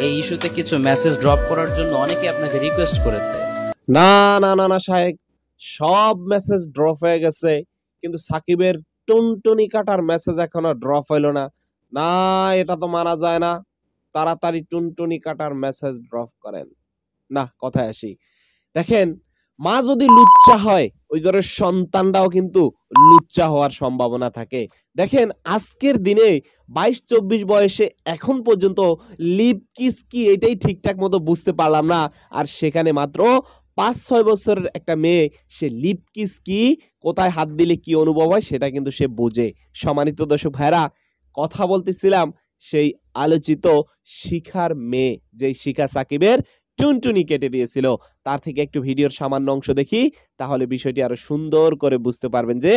এই ইস্যুতে কিছু মেসেজ ড্রপ করার জন্য অনেকে আপনাকে রিকোয়েস্ট করেছে। না না না না শাহেক, সব মেসেজ ড্রপ হয়ে গেছে, কিন্তু সাকিবের টুনটুনি কাটার মেসেজ এখনো ড্রপ হইলো না। না, এটা তো মানা যায় না। তাড়াতাড়ি টুনটুনি কাটার মেসেজ ড্রপ করেন। না, কথায় আসি, দেখেন, মা যদি লুচ্চা হয় ওই ঘরের সন্তানরাও কিন্তু লুচ্চা হওয়ার সম্ভাবনা থাকে। দেখেন, আজকের দিনে 22-24 বয়সে এখন পর্যন্ত লিপ কিস কি এটাই ঠিকঠাক মতো বুঝতে পারলাম না। আর সেখানে মাত্র 5-6 বছরের একটা মেয়ে, সে লিপ কিস কি, কোথায় হাত দিলে কি অনুভব হয় সেটা কিন্তু সে বোঝে। সম্মানিত দর্শক ভাইরা, কথা বলতেছিলাম সেই আলোচিত শিখার মেয়ে, যেই শিখা সাকিবের টুনটুনি কেটে দিয়েছিল। তার থেকে একটু ভিডিওর সামান্য অংশ দেখি, তাহলে বিষয়টি আরো সুন্দর করে বুঝতে পারবেন যে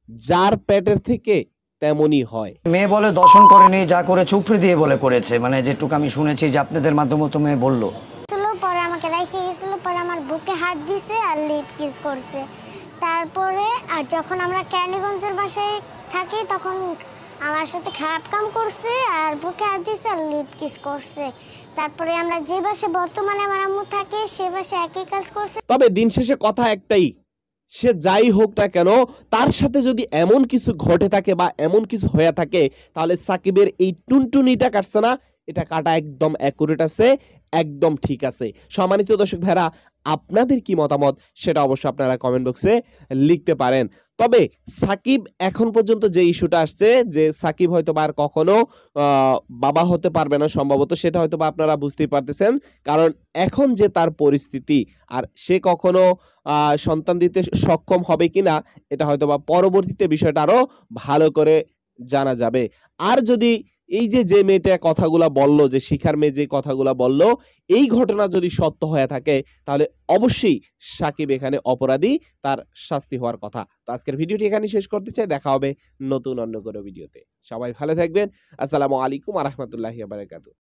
যার পেটের থেকে তেমনই হয়। মেয়ে বলে দর্শন করেনি, যা করেছে উপরে দিয়ে বলে করেছে, মানে যেটুকু আমি শুনেছি যে আপনাদের মাধ্যমে তো মেয়ে বললো। পরে আমাকে রেখে গেছিল, পরে আমার বুকে হাত দিছে আর লিপ কিস করছে। তারপরে আর যখন আমরা ক্যানিগঞ্জের বাসায় থাকি তখন আমার সাথে খারাপ কাম করছে আর বুকে হাত দিছে আর লিপ কিস করছে। তারপরে আমরা যে বাসায় বর্তমানে আমার আম্মু থাকে সে বাসায় একই কাজ করছে। তবে দিন শেষে কথা একটাই, সে যাই হোক না কেন, তার সাথে যদি এমন কিছু ঘটে থাকে বা এমন কিছু হয়ে থাকে, তাহলে সাকিবের এই টুনটুনিটা কাটছে না, এটা কাটা একদম অ্যাকুরেট আছে, একদম ঠিক আছে। সম্মানিত দর্শক ভাইরা, আপনাদের কি মতামত সেটা অবশ্যই আপনারা কমেন্ট বক্সে লিখতে পারেন। তবে সাকিব এখন পর্যন্ত যে ইস্যুটা আসছে যে সাকিব হয়তো বা আর কখনো বাবা হতে পারবে না সম্ভবত, সেটা হয়তো বা আপনারা বুঝতেই পারতেছেন। কারণ এখন যে তার পরিস্থিতি, আর সে কখনো সন্তান দিতে সক্ষম হবে কিনা এটা হয়তো বা পরবর্তীতে বিষয়টা আরো ভালো করে জানা যাবে। আর যদি এই যে মেয়েটা কথাগুলা বললো, যে শিখার মেয়ে যে কথাগুলা বললো, এই ঘটনা যদি সত্য হয়ে থাকে, তাহলে অবশ্যই সাকিব এখানে অপরাধী, তার শাস্তি হওয়ার কথা। তো আজকের ভিডিওটি এখানে শেষ করতে চাই, দেখা হবে নতুন অন্য কোনো ভিডিওতে। সবাই ভালো থাকবেন। আসসালামু আলাইকুম ওয়া রাহমাতুল্লাহি ওয়া বারাকাতুহু।